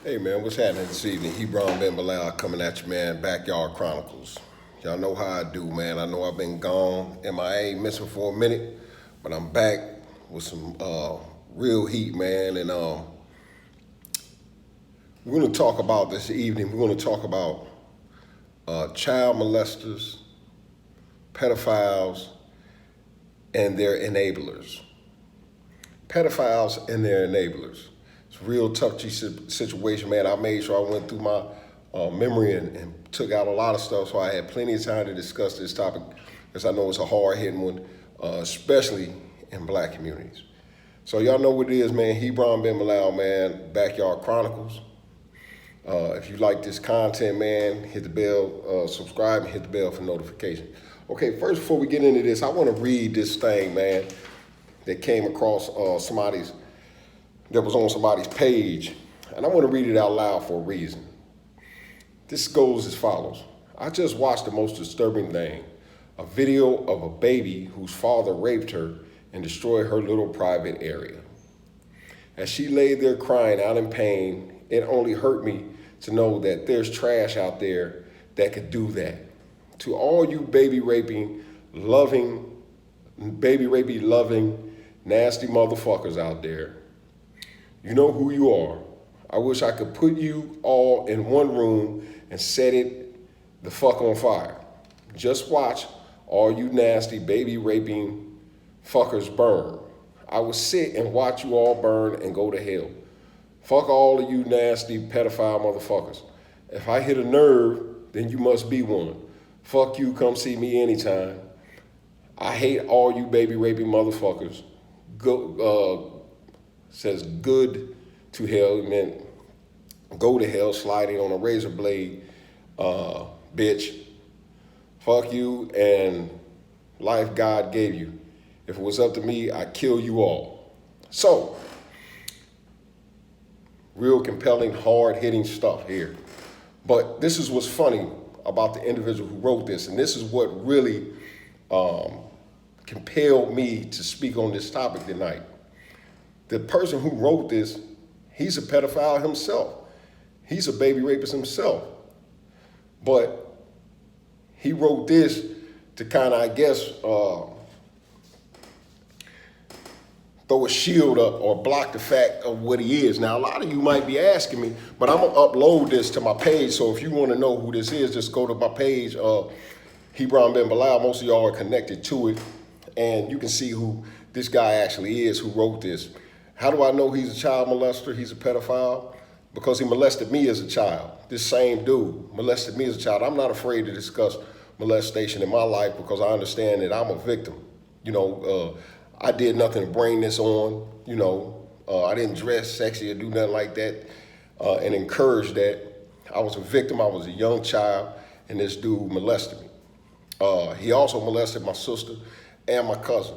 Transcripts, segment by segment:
Hey man, what's happening this evening? Hebron Ben Bilal coming at you, man. Backyard Chronicles. Y'all know how I do, man. I know I've been gone, MIA, missing for a minute, but I'm back with some real heat, man. And we're gonna talk about this evening. We're gonna talk about child molesters, pedophiles, and their enablers. Pedophiles and their enablers. It's a real touchy situation, man. I made sure I went through my memory and took out a lot of stuff, so I had plenty of time to discuss this topic, because I know it's a hard-hitting one, especially in black communities. So y'all know what it is, man. Hebron Ben Bilal, man. Backyard Chronicles. If you like this content, man, hit the bell, subscribe, and hit the bell for notification. Okay, first, before we get into this, I want to read this thing, man, that came across that was on somebody's page, and I want to read it out loud for a reason. This goes as follows. I just watched the most disturbing thing, a video of a baby whose father raped her and destroyed her little private area. As she lay there crying out in pain, it only hurt me to know that there's trash out there that could do that. To all you baby raping, loving, nasty motherfuckers out there, you know who you are. I wish I could put you all in one room and set it the fuck on fire. Just watch all you nasty baby raping fuckers burn. I would sit and watch you all burn and go to hell. Fuck all of you nasty pedophile motherfuckers. If I hit a nerve, then you must be one. Fuck you, come see me anytime. I hate all you baby raping motherfuckers. Says good to hell, meant go to hell sliding on a razor blade, bitch. Fuck you and life God gave you. If it was up to me, I'd kill you all. So, real compelling, hard-hitting stuff here. But this is what's funny about the individual who wrote this, and this is what really compelled me to speak on this topic tonight. The person who wrote this, he's a pedophile himself. He's a baby rapist himself. But he wrote this to kind of, I guess, throw a shield up or block the fact of what he is. Now, a lot of you might be asking me, but I'm going to upload this to my page. So if you want to know who this is, just go to my page, Hebron Ben Bilal. Most of y'all are connected to it. And you can see who this guy actually is who wrote this. How do I know he's a child molester? He's a pedophile? Because he molested me as a child. This same dude molested me as a child. I'm not afraid to discuss molestation in my life because I understand that I'm a victim. I did nothing to bring this on. I didn't dress sexy or do nothing like that and encourage that. I was a victim. I was a young child, and this dude molested me. He also molested my sister and my cousin,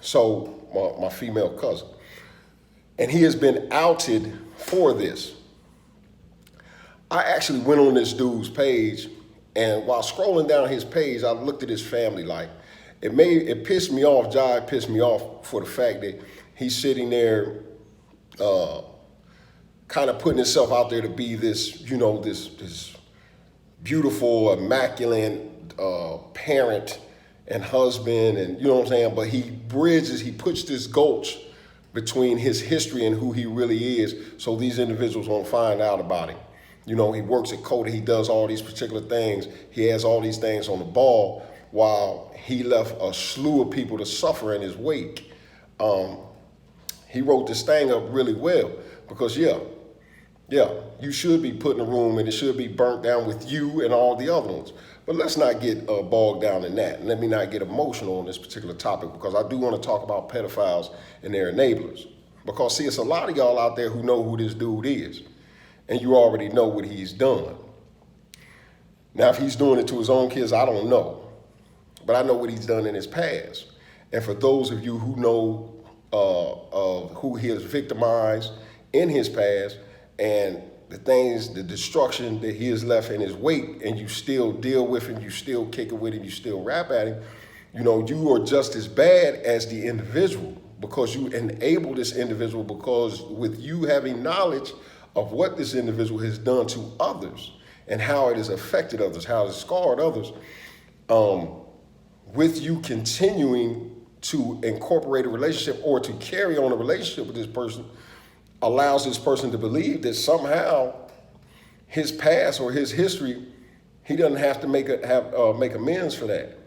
so my female cousin. And he has been outed for this. I actually went on this dude's page, and while scrolling down his page, I looked at his family life. It pissed me off. Jive pissed me off for the fact that he's sitting there kind of putting himself out there to be this, this beautiful, immaculate parent and husband, and you know what I'm saying? But he puts this gulch between his history and who he really is, so these individuals won't find out about him. He works at Coda, he does all these particular things, he has all these things on the ball, while he left a slew of people to suffer in his wake. He wrote this thing up really well, because you should be put in a room and it should be burnt down with you and all the other ones. But let's not get bogged down in that. And let me not get emotional on this particular topic, because I do want to talk about pedophiles and their enablers. Because, see, it's a lot of y'all out there who know who this dude is. And you already know what he's done. Now, if he's doing it to his own kids, I don't know. But I know what he's done in his past. And for those of you who know of who he has victimized in his past and the destruction that he has left in his wake, and you still deal with him, you still kick it with him, you still rap at him, you are just as bad as the individual, because you enable this individual, because with you having knowledge of what this individual has done to others and how it has affected others, how it has scarred others, with you continuing to incorporate a relationship or to carry on a relationship with this person allows this person to believe that somehow his past or his history, he doesn't have to make amends for that.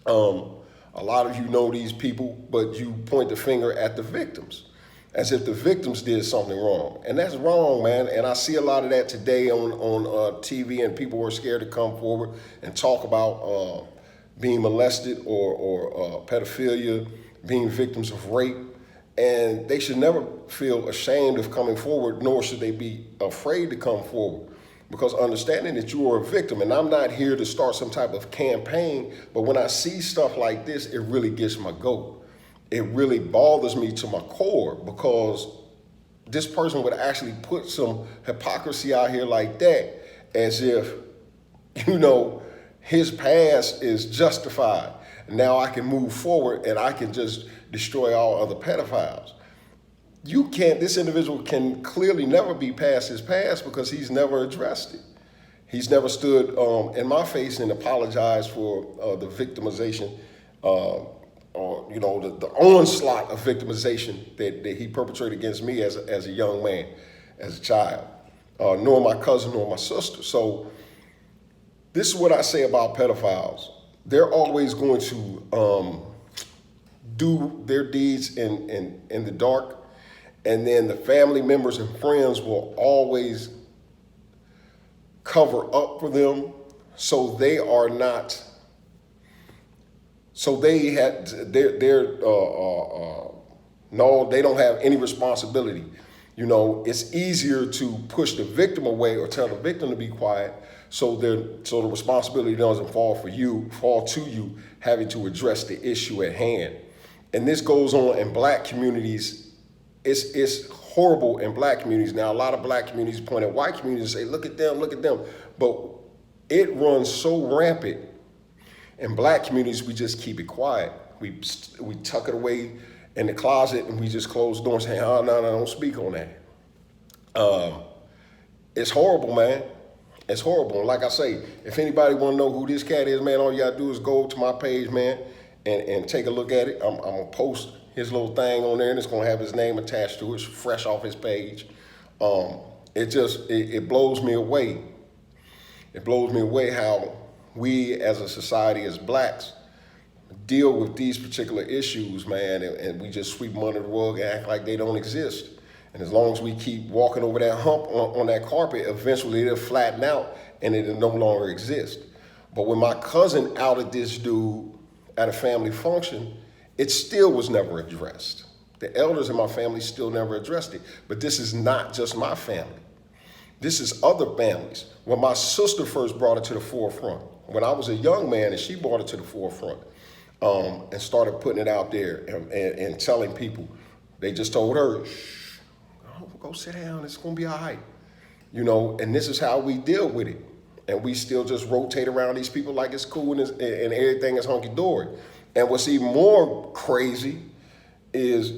A lot of you know these people, but you point the finger at the victims as if the victims did something wrong. And that's wrong, man. And I see a lot of that today on TV, and people are scared to come forward and talk about being molested or pedophilia, being victims of rape. And they should never feel ashamed of coming forward, nor should they be afraid to come forward. Because understanding that you are a victim, and I'm not here to start some type of campaign, but when I see stuff like this, it really gets my goat. It really bothers me to my core, because this person would actually put some hypocrisy out here like that, as if, his past is justified. Now I can move forward and I can just destroy all other pedophiles. This individual can clearly never be past his past because he's never addressed it. He's never stood in my face and apologized for the victimization or the onslaught of victimization that he perpetrated against me as a young man, as a child, nor my cousin nor my sister. So this is what I say about pedophiles. They're always going to do their deeds in the dark. And then the family members and friends will always cover up for them, so they are not. So they no, they don't have any responsibility. It's easier to push the victim away or tell the victim to be quiet, so the responsibility doesn't fall to you having to address the issue at hand. And this goes on in black communities. It's horrible in black communities. Now, a lot of black communities point at white communities and say, look at them. But it runs so rampant. In black communities, we just keep it quiet. We tuck it away in the closet and we just close the door and say, oh, no, don't speak on that. It's horrible, man. It's horrible. And like I say, if anybody want to know who this cat is, man, all you got to do is go to my page, man, and take a look at it. I'm going to post his little thing on there, and it's going to have his name attached to it. It's fresh off his page. It blows me away. It blows me away how we as a society, as blacks, deal with these particular issues, man, and we just sweep them under the rug and act like they don't exist. And as long as we keep walking over that hump on that carpet, eventually it'll flatten out and it'll no longer exist. But when my cousin outed this dude at a family function, it still was never addressed. The elders in my family still never addressed it. But this is not just my family. This is other families. When my sister first brought it to the forefront, when I was a young man and she brought it to the forefront and started putting it out there and telling people, they just told her, shh, go sit down, it's gonna be all right. And this is how we deal with it. And we still just rotate around these people like it's cool and everything is hunky-dory. And what's even more crazy is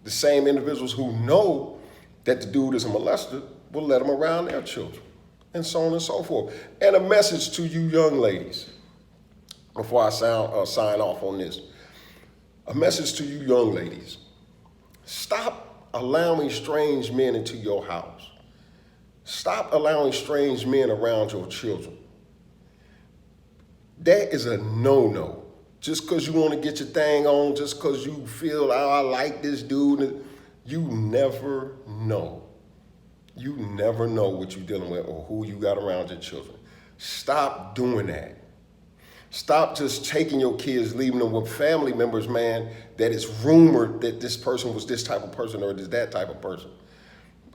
the same individuals who know that the dude is a molester will let them around their children, and so on and so forth. And a message to you young ladies, before I sign off on this. A message to you young ladies. Stop allowing strange men into your house. Stop allowing strange men around your children. That is a no-no. Just because you want to get your thing on, just because you feel, I like this dude, you never know. You never know what you're dealing with or who you got around your children. Stop doing that. Stop just taking your kids, leaving them with family members, man, that it's rumored that this person was this type of person or is that type of person.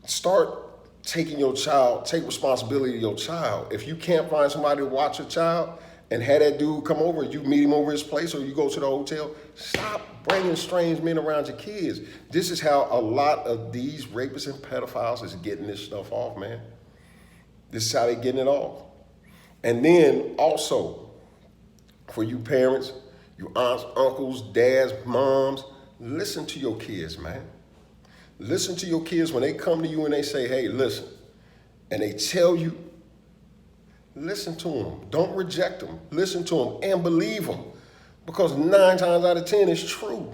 Start taking your child, take responsibility of your child. If you can't find somebody to watch your child, and have that dude come over, you meet him over his place or you go to the hotel, stop bringing strange men around your kids. This is how a lot of these rapists and pedophiles is getting this stuff off, man. This is how they're getting it off. And then also, for you parents, you aunts, uncles, dads, moms, listen to your kids, man. Listen to your kids when they come to you and they say, hey, listen, and they tell you, listen to them. Don't reject them. Listen to them and believe them. Because 9 times out of 10 it's true.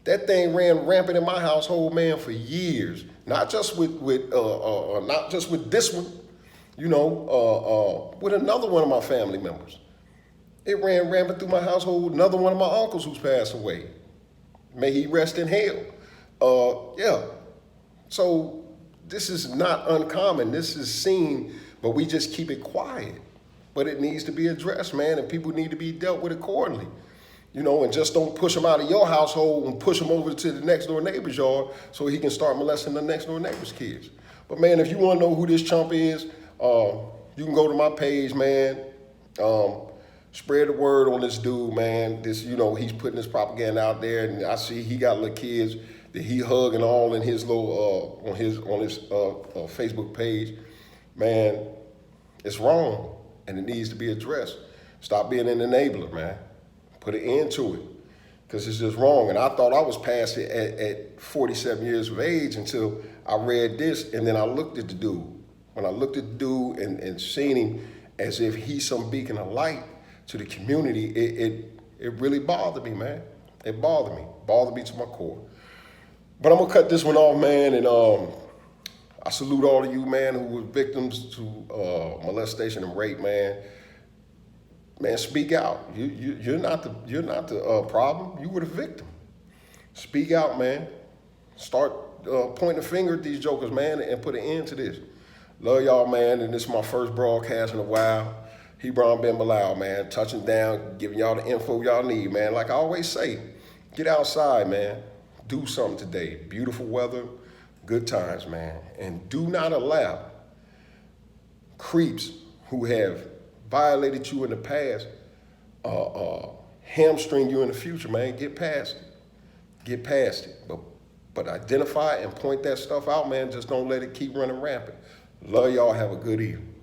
That thing ran rampant in my household, man, for years. Not just with not just with this one, with another one of my family members. It ran rampant through my household with another one of my uncles who's passed away. May he rest in hell. Yeah. So this is not uncommon. This is seen, but we just keep it quiet. But it needs to be addressed, man, and people need to be dealt with accordingly. And just don't push them out of your household and push them over to the next door neighbor's yard so he can start molesting the next door neighbor's kids. But man, if you want to know who this chump is, you can go to my page, man. Spread the word on this dude, man. He's putting this propaganda out there, and I see he got little kids that he hugging all in his little on his Facebook page. Man, it's wrong, and it needs to be addressed. Stop being an enabler, man. Put an end to it, because it's just wrong. And I thought I was past it at 47 years of age until I read this, and then I looked at the dude. When I looked at the dude and seen him as if he's some beacon of light to the community, it really bothered me, man. It bothered me to my core. But I'm gonna cut this one off, man, and I salute all of you, man, who were victims to molestation and rape, man. Man, speak out. You're not the problem. You were the victim. Speak out, man. Start pointing a finger at these jokers, man, and put an end to this. Love y'all, man, and this is my first broadcast in a while. Hebron Ben Bilal, man, touching down, giving y'all the info y'all need, man. Like I always say, get outside, man. Do something today. Beautiful weather, good times, man. And do not allow creeps who have violated you in the past, hamstring you in the future, man. Get past it. But identify and point that stuff out, man. Just don't let it keep running rampant. Love y'all. Have a good evening.